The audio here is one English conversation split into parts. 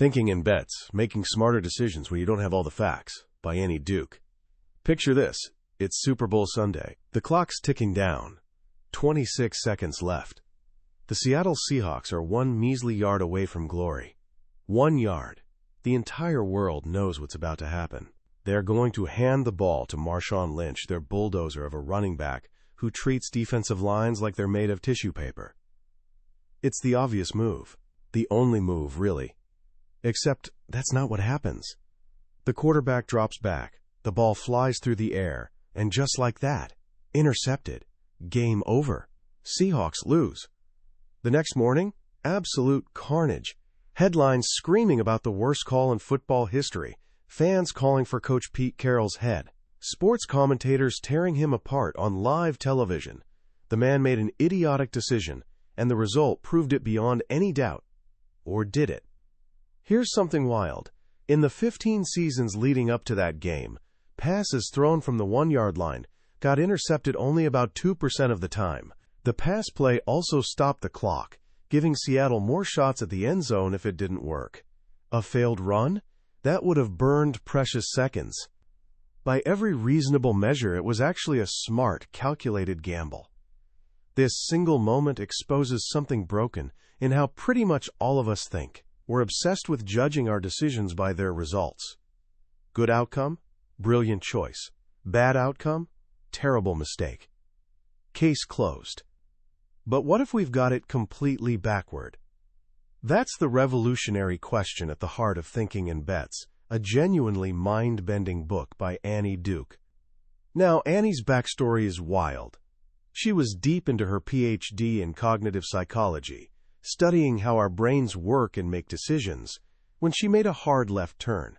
Thinking in Bets, Making Smarter Decisions When You Don't Have All the Facts, by Annie Duke. Picture this. It's Super Bowl Sunday. The clock's ticking down. 26 seconds left. The Seattle Seahawks are one measly yard away from glory. 1 yard. The entire world knows what's about to happen. They're going to hand the ball to Marshawn Lynch, their bulldozer of a running back who treats defensive lines like they're made of tissue paper. It's the obvious move. The only move, really. Except that's not what happens. The quarterback drops back, the ball flies through the air, and just like that, intercepted. Game over. Seahawks lose. The next morning, absolute carnage. Headlines screaming about the worst call in football history. Fans calling for Coach Pete Carroll's head. Sports commentators tearing him apart on live television. The man made an idiotic decision, and the result proved it beyond any doubt. Or did it? Here's something wild. In the 15 seasons leading up to that game, passes thrown from the 1-yard line got intercepted only about 2% of the time. The pass play also stopped the clock, giving Seattle more shots at the end zone if it didn't work. A failed run? That would have burned precious seconds. By every reasonable measure, it was actually a smart, calculated gamble. This single moment exposes something broken in how pretty much all of us think. We're obsessed with judging our decisions by their results. Good outcome? Brilliant choice. Bad outcome? Terrible mistake. Case closed. But what if we've got it completely backward? That's the revolutionary question at the heart of Thinking in Bets, a genuinely mind-bending book by Annie Duke. Now, Annie's backstory is wild. She was deep into her PhD in cognitive psychology, studying how our brains work and make decisions, when she made a hard left turn.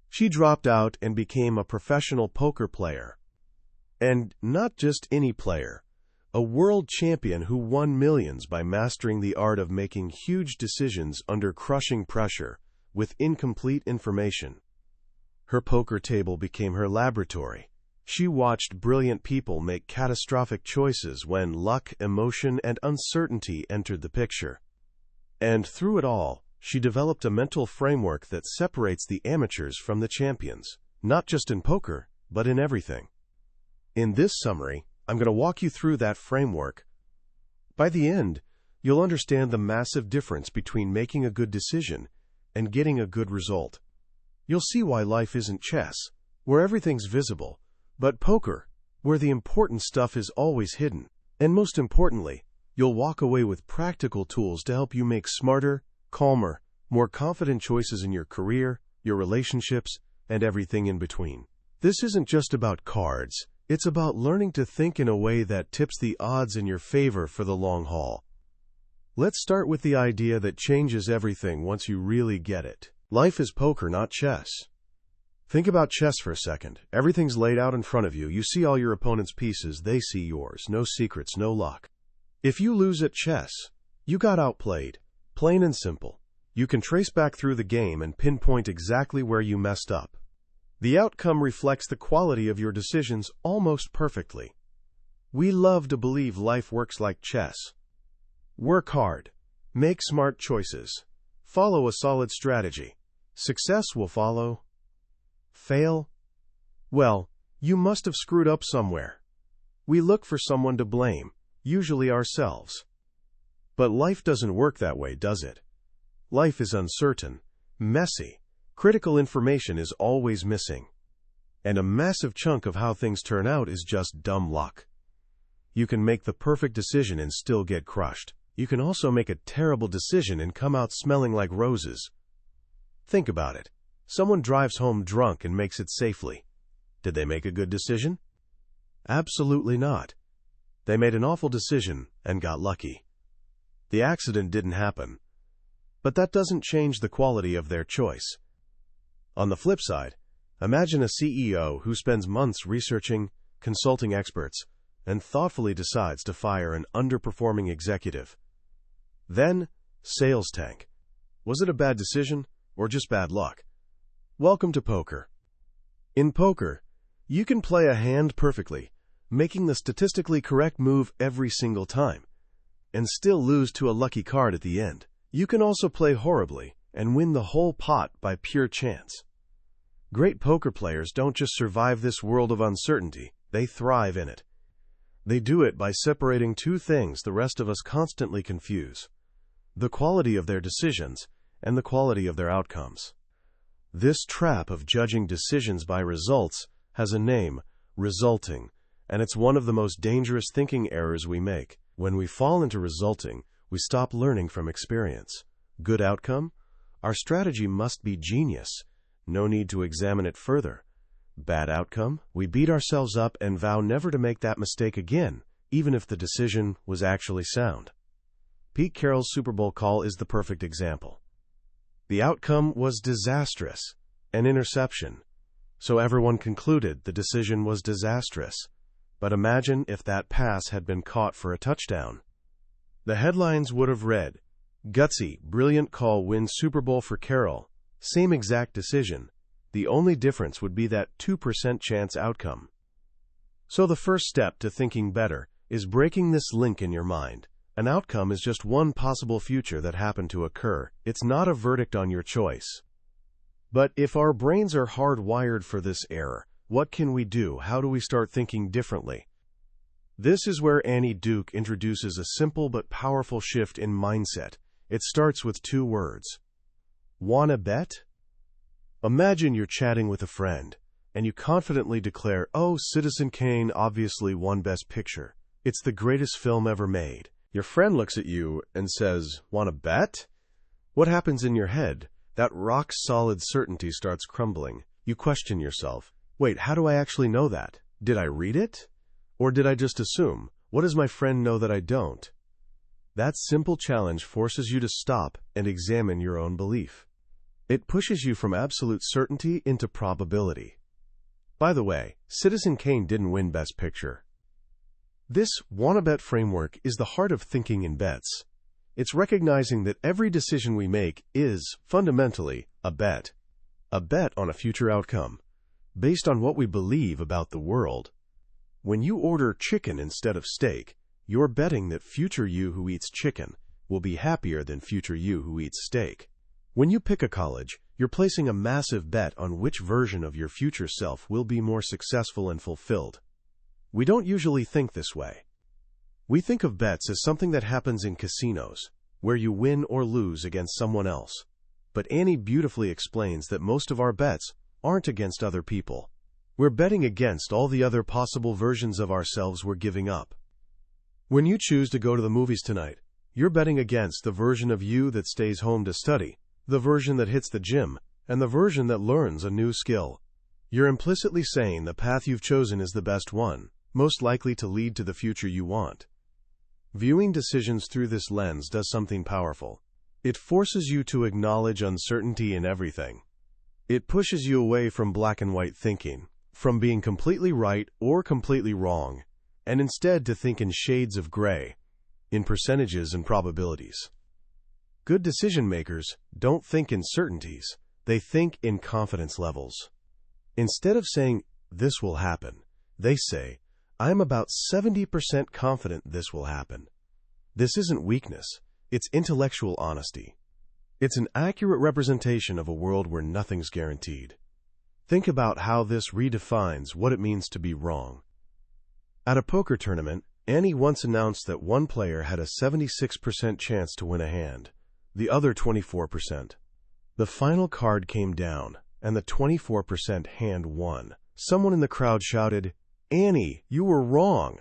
She dropped out and became a professional poker player. And not just any player, a world champion who won millions by mastering the art of making huge decisions under crushing pressure with incomplete information. Her poker table became her laboratory. She watched brilliant people make catastrophic choices when luck, emotion, and uncertainty entered the picture. And through it all, she developed a mental framework that separates the amateurs from the champions, not just in poker, but in everything. In this summary, I'm going to walk you through that framework. By the end, you'll understand the massive difference between making a good decision and getting a good result. You'll see why life isn't chess, where everything's visible, but poker, where the important stuff is always hidden. And most importantly, you'll walk away with practical tools to help you make smarter, calmer, more confident choices in your career, your relationships, and everything in between. This isn't just about cards. It's about learning to think in a way that tips the odds in your favor for the long haul. Let's start with the idea that changes everything once you really get it. Life is poker, not chess. Think about chess for a second. Everything's laid out in front of you. You see all your opponent's pieces. They see yours. No secrets, no luck. If you lose at chess, you got outplayed. Plain and simple. You can trace back through the game and pinpoint exactly where you messed up. The outcome reflects the quality of your decisions almost perfectly. We love to believe life works like chess. Work hard. Make smart choices. Follow a solid strategy. Success will follow. Fail? Well, you must have screwed up somewhere. We look for someone to blame, usually ourselves. But life doesn't work that way, does it? Life is uncertain, messy. Critical information is always missing. And a massive chunk of how things turn out is just dumb luck. You can make the perfect decision and still get crushed. You can also make a terrible decision and come out smelling like roses. Think about it. Someone drives home drunk and makes it safely. Did they make a good decision? Absolutely not. They made an awful decision and got lucky. The accident didn't happen. But that doesn't change the quality of their choice. On the flip side, imagine a CEO who spends months researching, consulting experts, and thoughtfully decides to fire an underperforming executive. Then, sales tank. Was it a bad decision or just bad luck? Welcome to poker. In poker, you can play a hand perfectly, making the statistically correct move every single time, and still lose to a lucky card at the end. You can also play horribly and win the whole pot by pure chance. Great poker players don't just survive this world of uncertainty, they thrive in it. They do it by separating two things the rest of us constantly confuse: the quality of their decisions and the quality of their outcomes. This trap of judging decisions by results has a name: resulting, and it's one of the most dangerous thinking errors we make. When we fall into resulting, we stop learning from experience. Good outcome? Our strategy must be genius. No need to examine it further. Bad outcome? We beat ourselves up and vow never to make that mistake again, even if the decision was actually sound. Pete Carroll's Super Bowl call is the perfect example. The outcome was disastrous, an interception. So everyone concluded the decision was disastrous. But imagine if that pass had been caught for a touchdown. The headlines would have read, "Gutsy, brilliant call wins Super Bowl for Carroll." Same exact decision. The only difference would be that 2% chance outcome. So the first step to thinking better is breaking this link in your mind. An outcome is just one possible future that happened to occur. It's not a verdict on your choice. But if our brains are hardwired for this error, what can we do? How do we start thinking differently? This is where Annie Duke introduces a simple but powerful shift in mindset. It starts with two words. Wanna bet? Imagine you're chatting with a friend, and you confidently declare, "Oh, Citizen Kane obviously won Best Picture. It's the greatest film ever made." Your friend looks at you and says, "Wanna bet?" What happens in your head? That rock-solid certainty starts crumbling. You question yourself. Wait, how do I actually know that? Did I read it? Or did I just assume? What does my friend know that I don't? That simple challenge forces you to stop and examine your own belief. It pushes you from absolute certainty into probability. By the way, Citizen Kane didn't win Best Picture. This wanna bet framework is the heart of thinking in bets. It's recognizing that every decision we make is, fundamentally, a bet. A bet on a future outcome, based on what we believe about the world. When you order chicken instead of steak, you're betting that future you who eats chicken will be happier than future you who eats steak. When you pick a college, you're placing a massive bet on which version of your future self will be more successful and fulfilled. We don't usually think this way. We think of bets as something that happens in casinos, where you win or lose against someone else. But Annie beautifully explains that most of our bets aren't against other people. We're betting against all the other possible versions of ourselves we're giving up. When you choose to go to the movies tonight, you're betting against the version of you that stays home to study, the version that hits the gym, and the version that learns a new skill. You're implicitly saying the path you've chosen is the best one, most likely to lead to the future you want. Viewing decisions through this lens does something powerful. It forces you to acknowledge uncertainty in everything. It pushes you away from black and white thinking, from being completely right or completely wrong, and instead to think in shades of gray, in percentages and probabilities. Good decision makers don't think in certainties, they think in confidence levels. Instead of saying, "This will happen," they say, "I'm about 70% confident this will happen." This isn't weakness, it's intellectual honesty. It's an accurate representation of a world where nothing's guaranteed. Think about how this redefines what it means to be wrong. At a poker tournament, Annie once announced that one player had a 76% chance to win a hand, the other 24%. The final card came down, and the 24% hand won. Someone in the crowd shouted, "Annie, you were wrong."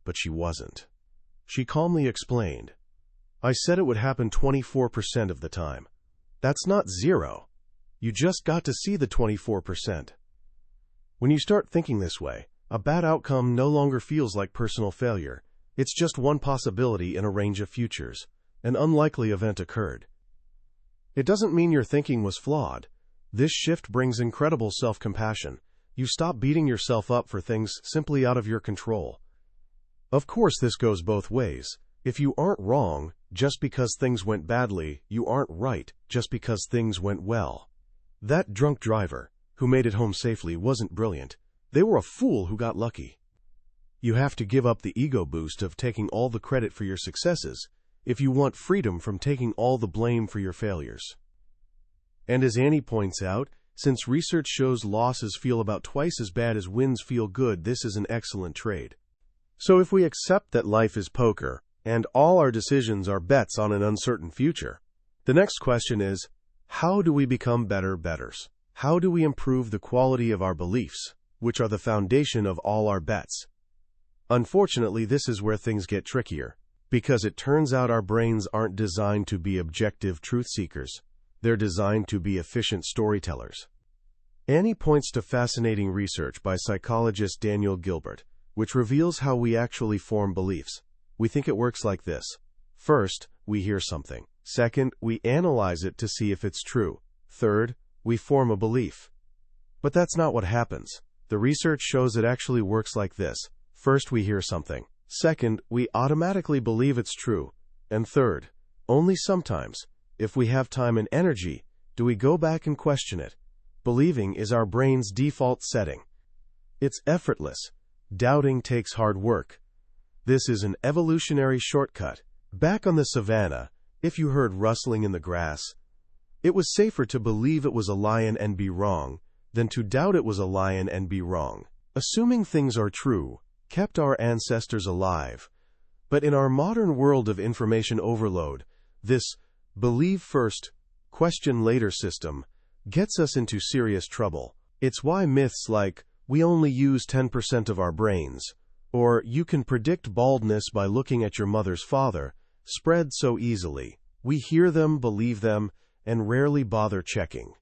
But she wasn't. She calmly explained, "I said it would happen 24% of the time. That's not zero. You just got to see the 24%. When you start thinking this way, a bad outcome no longer feels like personal failure. It's just one possibility in a range of futures. An unlikely event occurred. It doesn't mean your thinking was flawed. This shift brings incredible self-compassion. You stop beating yourself up for things simply out of your control. Of course, this goes both ways. If you aren't wrong just because things went badly, you aren't right just because things went well. That drunk driver who made it home safely wasn't brilliant. They were a fool who got lucky. You have to give up the ego boost of taking all the credit for your successes if you want freedom from taking all the blame for your failures. And as Annie points out, since research shows losses feel about twice as bad as wins feel good, this is an excellent trade. So if we accept that life is poker, and all our decisions are bets on an uncertain future, the next question is, how do we become better bettors? How do we improve the quality of our beliefs, which are the foundation of all our bets? Unfortunately, this is where things get trickier, because it turns out our brains aren't designed to be objective truth seekers. They're designed to be efficient storytellers. Annie points to fascinating research by psychologist Daniel Gilbert, which reveals how we actually form beliefs. We think it works like this. First, we hear something. Second, we analyze it to see if it's true. Third, we form a belief. But that's not what happens. The research shows it actually works like this. First, we hear something. Second, we automatically believe it's true. And third, only sometimes, if we have time and energy, do we go back and question it. Believing is our brain's default setting. It's effortless. Doubting takes hard work. This is an evolutionary shortcut. Back on the savannah, if you heard rustling in the grass, it was safer to believe it was a lion and be wrong than to doubt it was a lion and be wrong. Assuming things are true kept our ancestors alive. But in our modern world of information overload, this believe first, question later system gets us into serious trouble. It's why myths like, we only use 10% of our brains, or you can predict baldness by looking at your mother's father, spread so easily. We hear them, believe them, and rarely bother checking.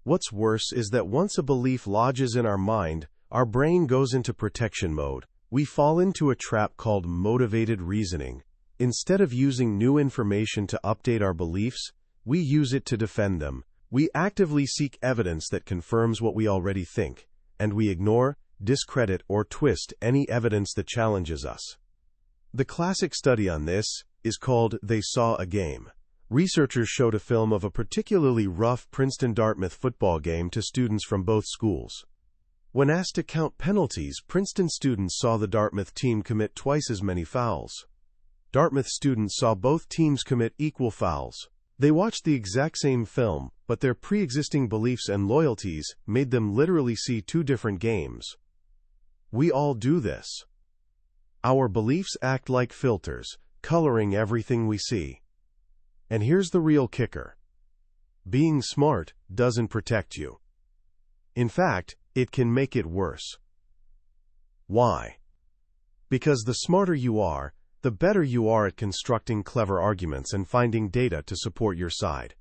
What's worse is that once a belief lodges in our mind, our brain goes into protection mode. We fall into a trap called motivated reasoning. Instead of using new information to update our beliefs, we use it to defend them. We actively seek evidence that confirms what we already think, and we ignore, discredit, or twist any evidence that challenges us. The classic study on this is called They Saw a Game. Researchers showed a film of a particularly rough Princeton-Dartmouth football game to students from both schools. When asked to count penalties, Princeton students saw the Dartmouth team commit twice as many fouls. Dartmouth students saw both teams commit equal fouls. They watched the exact same film, but their pre-existing beliefs and loyalties made them literally see two different games. We all do this. Our beliefs act like filters, coloring everything we see. And here's the real kicker. Being smart doesn't protect you. In fact, it can make it worse. Why? Because the smarter you are, the better you are at constructing clever arguments and finding data to support your side.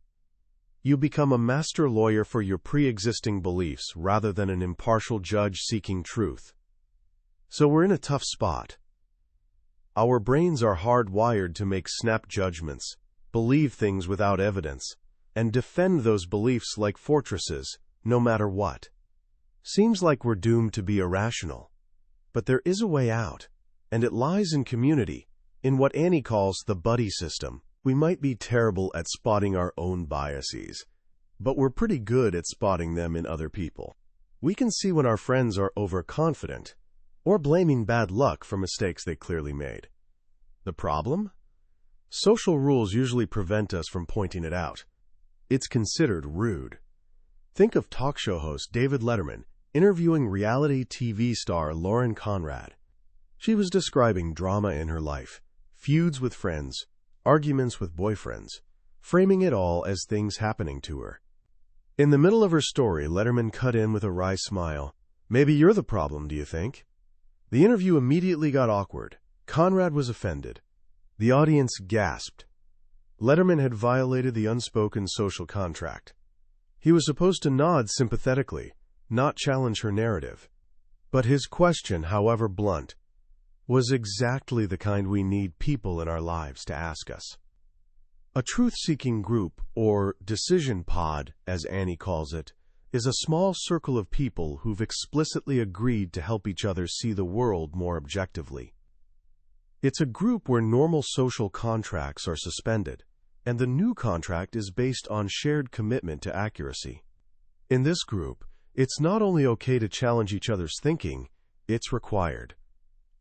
You become a master lawyer for your pre-existing beliefs rather than an impartial judge seeking truth. So we're in a tough spot. Our brains are hardwired to make snap judgments, believe things without evidence, and defend those beliefs like fortresses, no matter what. Seems like we're doomed to be irrational. But there is a way out, and it lies in community, in what Annie calls the buddy system. We might be terrible at spotting our own biases, but we're pretty good at spotting them in other people. We can see when our friends are overconfident, or blaming bad luck for mistakes they clearly made. The problem? Social rules usually prevent us from pointing it out. It's considered rude. Think of talk show host David Letterman interviewing reality TV star Lauren Conrad. She was describing drama in her life, feuds with friends, arguments with boyfriends, framing it all as things happening to her. In the middle of her story, Letterman cut in with a wry smile. Maybe you're the problem, do you think? The interview immediately got awkward. Conrad was offended. The audience gasped. Letterman had violated the unspoken social contract. He was supposed to nod sympathetically, not challenge her narrative. But his question, however blunt, was exactly the kind we need people in our lives to ask us. A truth-seeking group, or decision pod, as Annie calls it, is a small circle of people who've explicitly agreed to help each other see the world more objectively. It's a group where normal social contracts are suspended, and the new contract is based on shared commitment to accuracy. In this group, it's not only okay to challenge each other's thinking, it's required.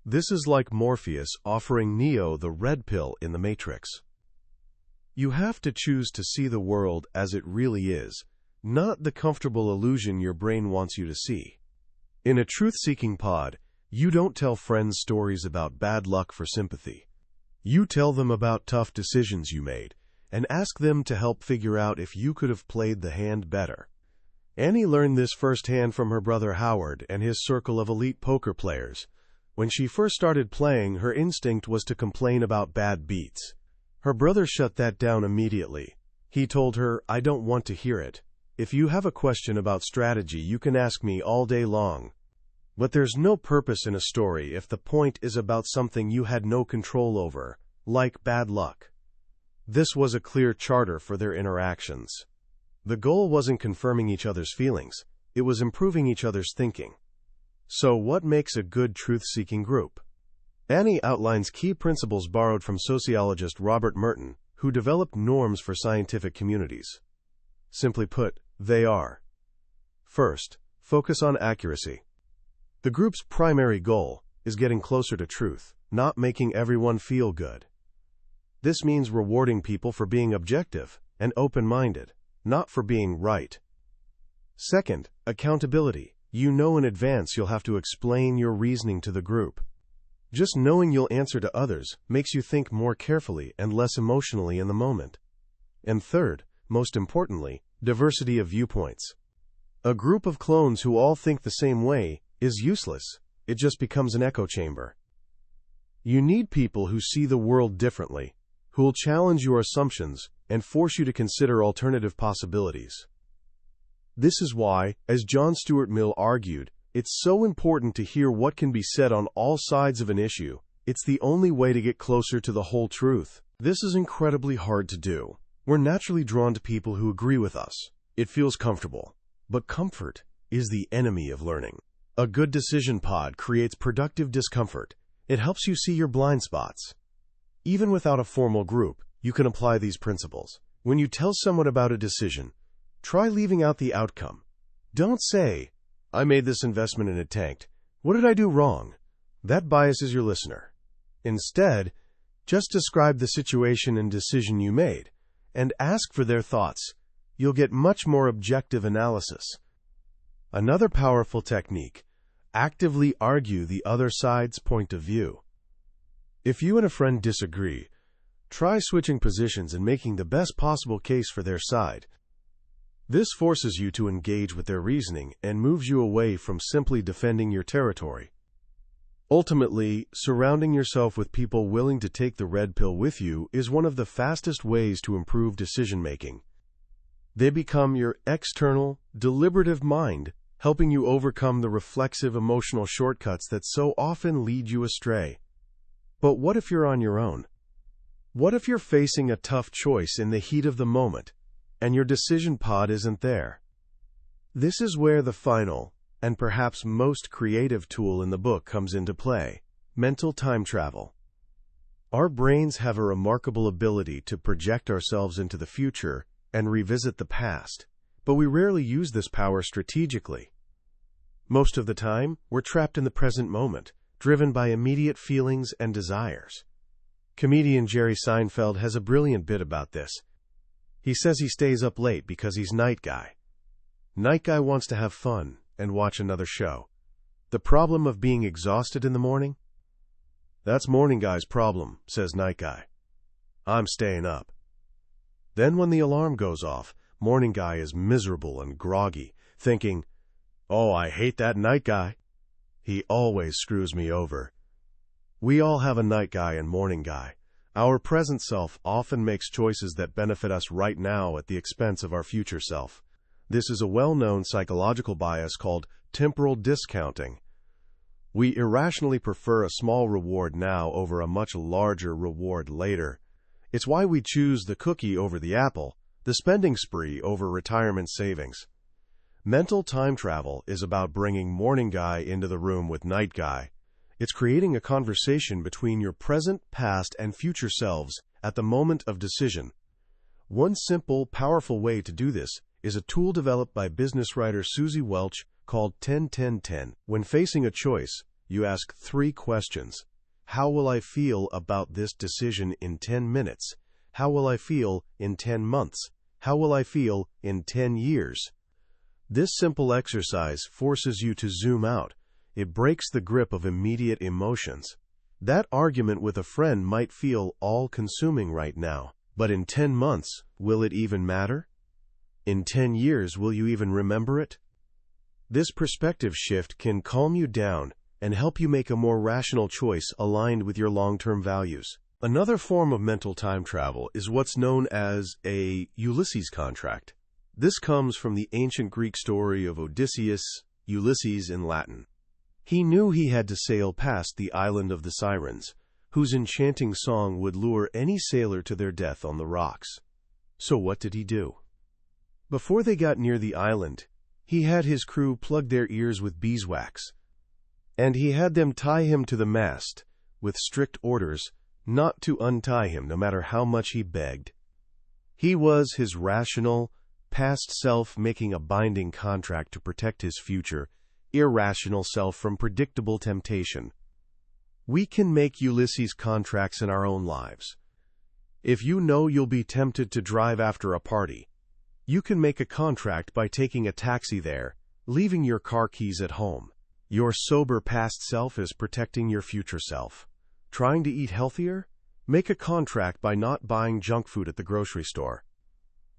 This is like Morpheus offering Neo the red pill in the Matrix. You have to choose to see the world as it really is, not the comfortable illusion your brain wants you to see. In a truth-seeking pod, you don't tell friends stories about bad luck for sympathy. You tell them about tough decisions you made, and ask them to help figure out if you could have played the hand better. Annie learned this firsthand from her brother Howard and his circle of elite poker players. When she first started playing, her instinct was to complain about bad beats. Her brother shut that down immediately. He told her, "I don't want to hear it. If you have a question about strategy, you can ask me all day long. But there's no purpose in a story if the point is about something you had no control over, like bad luck." This was a clear charter for their interactions. The goal wasn't confirming each other's feelings, it was improving each other's thinking. So what makes a good truth-seeking group? Annie outlines key principles borrowed from sociologist Robert Merton, who developed norms for scientific communities. Simply put, they are: first, focus on accuracy. The group's primary goal is getting closer to truth, not making everyone feel good. This means rewarding people for being objective and open-minded, not for being right. Second, accountability. You know in advance you'll have to explain your reasoning to the group. Just knowing you'll answer to others makes you think more carefully and less emotionally in the moment. And third, most importantly, diversity of viewpoints. A group of clones who all think the same way is useless. It just becomes an echo chamber. You need people who see the world differently, who will challenge your assumptions and force you to consider alternative possibilities. This is why, as John Stuart Mill argued, it's so important to hear what can be said on all sides of an issue. It's the only way to get closer to the whole truth. This is incredibly hard to do. We're naturally drawn to people who agree with us. It feels comfortable. But comfort is the enemy of learning. A good decision pod creates productive discomfort. It helps you see your blind spots. Even without a formal group, you can apply these principles. When you tell someone about a decision, try leaving out the outcome. Don't say, "I made this investment and it tanked. What did I do wrong?" That biases your listener. Instead, just describe the situation and decision you made, and ask for their thoughts. You'll get much more objective analysis. Another powerful technique: actively argue the other side's point of view. If you and a friend disagree, try switching positions and making the best possible case for their side. This forces you to engage with their reasoning and moves you away from simply defending your territory. Ultimately, surrounding yourself with people willing to take the red pill with you is one of the fastest ways to improve decision-making. They become your external, deliberative mind, helping you overcome the reflexive emotional shortcuts that so often lead you astray. But what if you're on your own? What if you're facing a tough choice in the heat of the moment, and your decision pod isn't there? This is where the final, and perhaps most creative tool in the book comes into play: mental time travel. Our brains have a remarkable ability to project ourselves into the future and revisit the past, but we rarely use this power strategically. Most of the time, we're trapped in the present moment, driven by immediate feelings and desires. Comedian Jerry Seinfeld has a brilliant bit about this. He says he stays up late because he's night guy. Night guy wants to have fun and watch another show. The problem of being exhausted in the morning? That's morning guy's problem, says night guy. I'm staying up. Then when the alarm goes off, morning guy is miserable and groggy, thinking, "Oh, I hate that night guy. He always screws me over." We all have a night guy and morning guy. Our present self often makes choices that benefit us right now at the expense of our future self. This is a well-known psychological bias called temporal discounting. We irrationally prefer a small reward now over a much larger reward later. It's why we choose the cookie over the apple, the spending spree over retirement savings. Mental time travel is about bringing morning guy into the room with night guy. It's creating a conversation between your present, past, and future selves at the moment of decision. One simple, powerful way to do this is a tool developed by business writer Susie Welch called 10-10-10. When facing a choice, you ask 3 questions. How will I feel about this decision in 10 minutes? How will I feel in 10 months? How will I feel in 10 years? This simple exercise forces you to zoom out. It breaks the grip of immediate emotions. That argument with a friend might feel all-consuming right now, but in 10 months, will it even matter? In 10 years, will you even remember it? This perspective shift can calm you down and help you make a more rational choice aligned with your long-term values. Another form of mental time travel is what's known as a Ulysses contract. This comes from the ancient Greek story of Odysseus, Ulysses in Latin. He knew he had to sail past the island of the Sirens, whose enchanting song would lure any sailor to their death on the rocks. So what did he do? Before they got near the island, he had his crew plug their ears with beeswax, and he had them tie him to the mast, with strict orders not to untie him no matter how much he begged. He was his rational, past self making a binding contract to protect his future, irrational self from predictable temptation. We can make Ulysses contracts in our own lives. If you know you'll be tempted to drive after a party, you can make a contract by taking a taxi there, leaving your car keys at home. Your sober past self is protecting your future self. Trying to eat healthier? Make a contract by not buying junk food at the grocery store.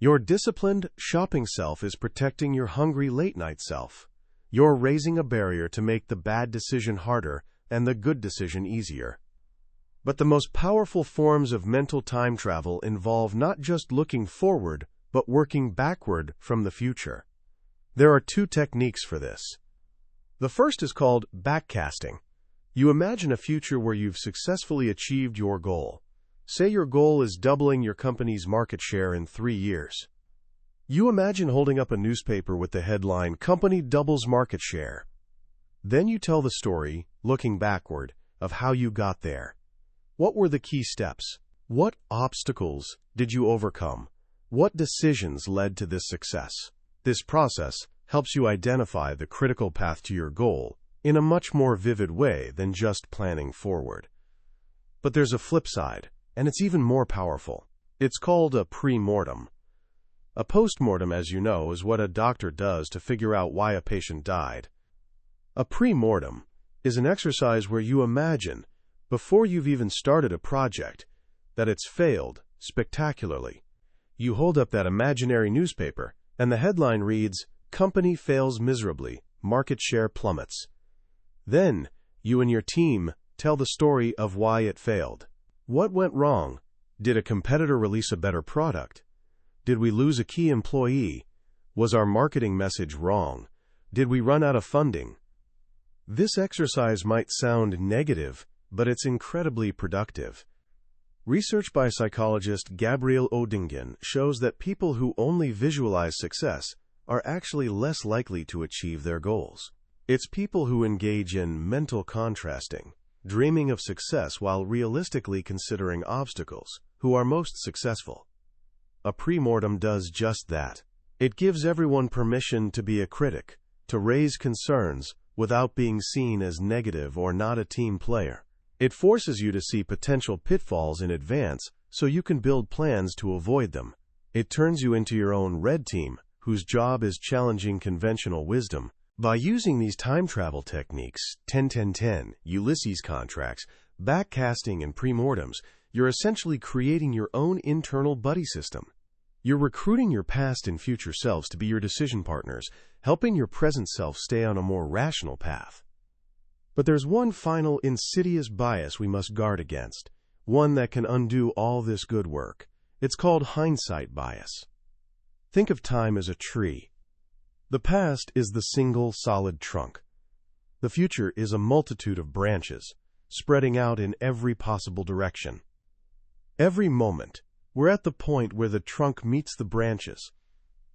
Your disciplined, shopping self is protecting your hungry late-night self. You're raising a barrier to make the bad decision harder and the good decision easier. But the most powerful forms of mental time travel involve not just looking forward, but working backward from the future. There are 2 techniques for this. The first is called backcasting. You imagine a future where you've successfully achieved your goal. Say your goal is doubling your company's market share in 3 years. You imagine holding up a newspaper with the headline, "Company Doubles Market Share." Then you tell the story, looking backward, of how you got there. What were the key steps? What obstacles did you overcome? What decisions led to this success? This process helps you identify the critical path to your goal in a much more vivid way than just planning forward. But there's a flip side, and it's even more powerful. It's called a pre-mortem. A post-mortem, as you know, is what a doctor does to figure out why a patient died. A pre-mortem is an exercise where you imagine, before you've even started a project, that it's failed spectacularly. You hold up that imaginary newspaper, and the headline reads, "Company fails miserably, market share plummets." Then, you and your team tell the story of why it failed. What went wrong? Did a competitor release a better product? Did we lose a key employee? Was our marketing message wrong? Did we run out of funding? This exercise might sound negative, but it's incredibly productive. Research by psychologist Gabriel Odingen shows that people who only visualize success are actually less likely to achieve their goals. It's people who engage in mental contrasting, dreaming of success while realistically considering obstacles, who are most successful. A pre-mortem does just that. It gives everyone permission to be a critic, to raise concerns without being seen as negative or not a team player. It forces you to see potential pitfalls in advance so you can build plans to avoid them. It turns you into your own red team, whose job is challenging conventional wisdom. By using these time travel techniques, 10-10-10, Ulysses contracts, backcasting, and pre-mortems, you're essentially creating your own internal buddy system. You're recruiting your past and future selves to be your decision partners, helping your present self stay on a more rational path. But there's one final insidious bias we must guard against, one that can undo all this good work. It's called hindsight bias. Think of time as a tree. The past is the single solid trunk. The future is a multitude of branches, spreading out in every possible direction. Every moment, we're at the point where the trunk meets the branches,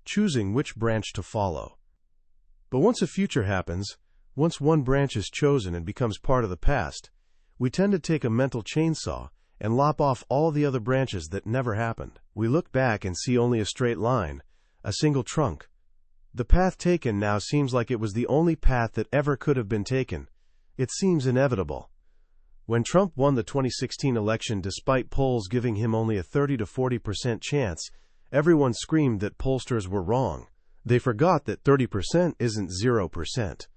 choosing which branch to follow. But once a future happens, once one branch is chosen and becomes part of the past, we tend to take a mental chainsaw and lop off all the other branches that never happened. We look back and see only a straight line, a single trunk. The path taken now seems like it was the only path that ever could have been taken. It seems inevitable. When Trump won the 2016 election despite polls giving him only a 30 to 40% chance, Everyone screamed that pollsters were wrong. They forgot that 30% isn't 0%.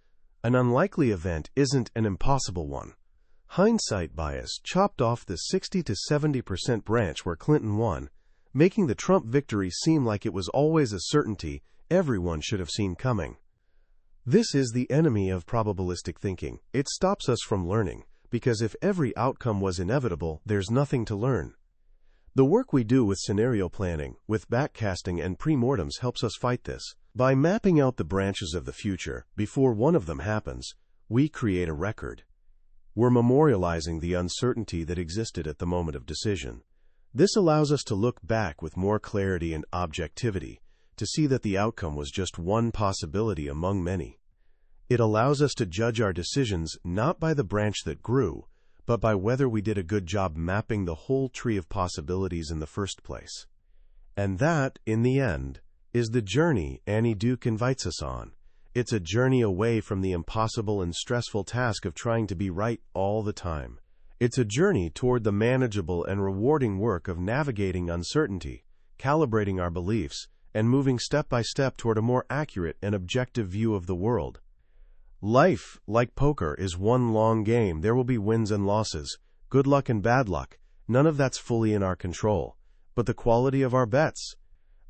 An unlikely event isn't an impossible one. Hindsight bias chopped off the 60 to 70% branch where Clinton won, making the Trump victory seem like it was always a certainty everyone should have seen coming. This is the enemy of probabilistic thinking. It stops us from learning, because if every outcome was inevitable, there's nothing to learn. The work we do with scenario planning, with backcasting and premortems helps us fight this. By mapping out the branches of the future before one of them happens, we create a record. We're memorializing the uncertainty that existed at the moment of decision. This allows us to look back with more clarity and objectivity, to see that the outcome was just one possibility among many. It allows us to judge our decisions not by the branch that grew, but by whether we did a good job mapping the whole tree of possibilities in the first place. And that, in the end, is the journey Annie Duke invites us on. It's a journey away from the impossible and stressful task of trying to be right all the time. It's a journey toward the manageable and rewarding work of navigating uncertainty, calibrating our beliefs, and moving step by step toward a more accurate and objective view of the world. Life, like poker, is one long game. There will be wins and losses, good luck and bad luck. None of that's fully in our control. But the quality of our bets,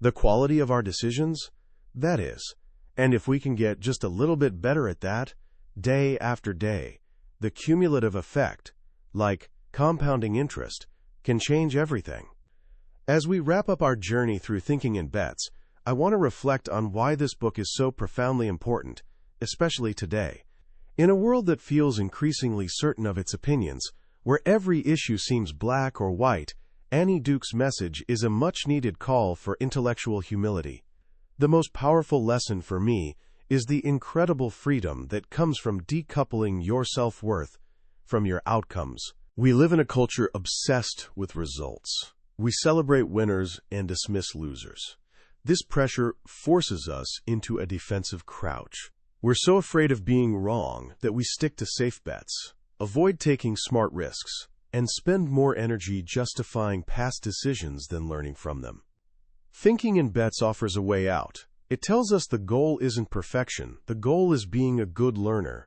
the quality of our decisions, that is. And if we can get just a little bit better at that, day after day, the cumulative effect, like compounding interest, can change everything. As we wrap up our journey through thinking in bets, I want to reflect on why this book is so profoundly important, especially today. In a world that feels increasingly certain of its opinions, where every issue seems black or white, Annie Duke's message is a much-needed call for intellectual humility. The most powerful lesson for me is the incredible freedom that comes from decoupling your self-worth from your outcomes. We live in a culture obsessed with results. We celebrate winners and dismiss losers. This pressure forces us into a defensive crouch. We're so afraid of being wrong that we stick to safe bets, avoid taking smart risks, and spend more energy justifying past decisions than learning from them. Thinking in bets offers a way out. It tells us the goal isn't perfection, the goal is being a good learner.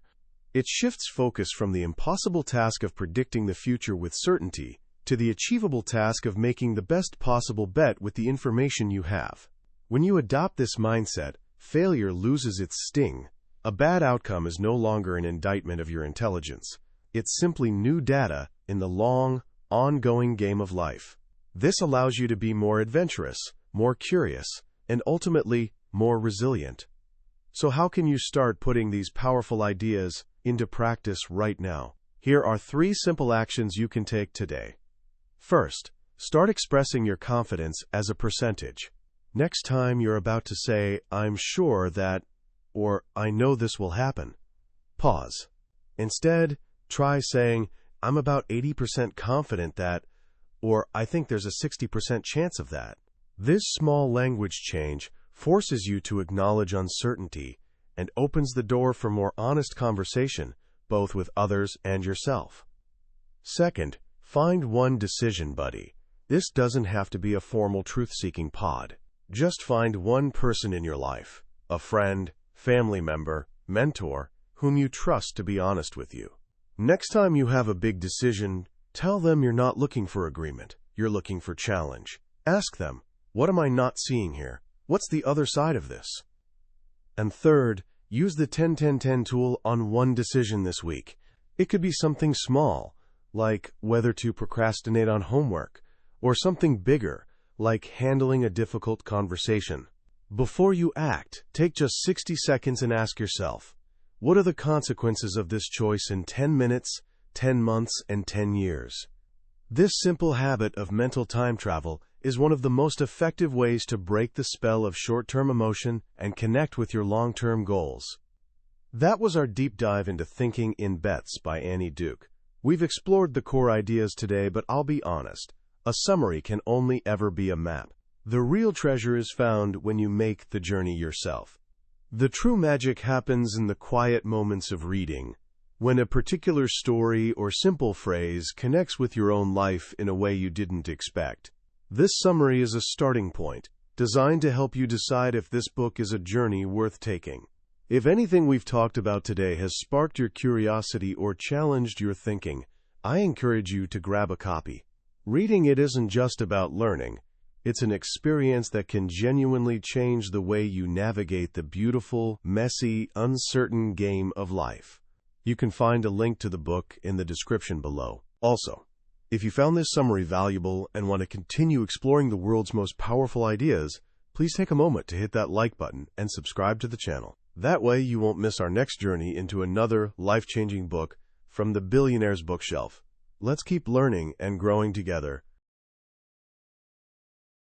It shifts focus from the impossible task of predicting the future with certainty to the achievable task of making the best possible bet with the information you have. When you adopt this mindset, failure loses its sting. A bad outcome is no longer an indictment of your intelligence. It's simply new data in the long, ongoing game of life. This allows you to be more adventurous, more curious, and ultimately more resilient. So how can you start putting these powerful ideas into practice right now? Here are 3 simple actions you can take today. First, start expressing your confidence as a percentage. Next time you're about to say, "I'm sure that," or "I know this will happen," pause. Instead, try saying, "I'm about 80% confident that," or "I think there's a 60% chance of that." This small language change forces you to acknowledge uncertainty and opens the door for more honest conversation, both with others and yourself. Second, find one decision buddy. This doesn't have to be a formal truth-seeking pod. Just find one person in your life, a friend, family member, mentor, whom you trust to be honest with you. Next time you have a big decision, tell them you're not looking for agreement, you're looking for challenge. Ask them, "What am I not seeing here? What's the other side of this?" And third, use the 10-10-10 tool on one decision this week. It could be something small, like whether to procrastinate on homework, or something bigger, like handling a difficult conversation. Before you act, take just 60 seconds and ask yourself, what are the consequences of this choice in 10 minutes, 10 months, and 10 years? This simple habit of mental time travel is one of the most effective ways to break the spell of short-term emotion and connect with your long-term goals. That was our deep dive into Thinking in Bets by Annie Duke. We've explored the core ideas today, but I'll be honest, a summary can only ever be a map. The real treasure is found when you make the journey yourself. The true magic happens in the quiet moments of reading, when a particular story or simple phrase connects with your own life in a way you didn't expect. This summary is a starting point. designed to help you decide if this book is a journey worth taking. If anything we've talked about today has sparked your curiosity or challenged your thinking, I encourage you to grab a copy. Reading it isn't just about learning. It's an experience that can genuinely change the way you navigate the beautiful, messy, uncertain game of life. You can find a link to the book in the description below. Also, if you found this summary valuable and want to continue exploring the world's most powerful ideas, please take a moment to hit that like button and subscribe to the channel. That way you won't miss our next journey into another life-changing book from the billionaire's bookshelf. Let's keep learning and growing together.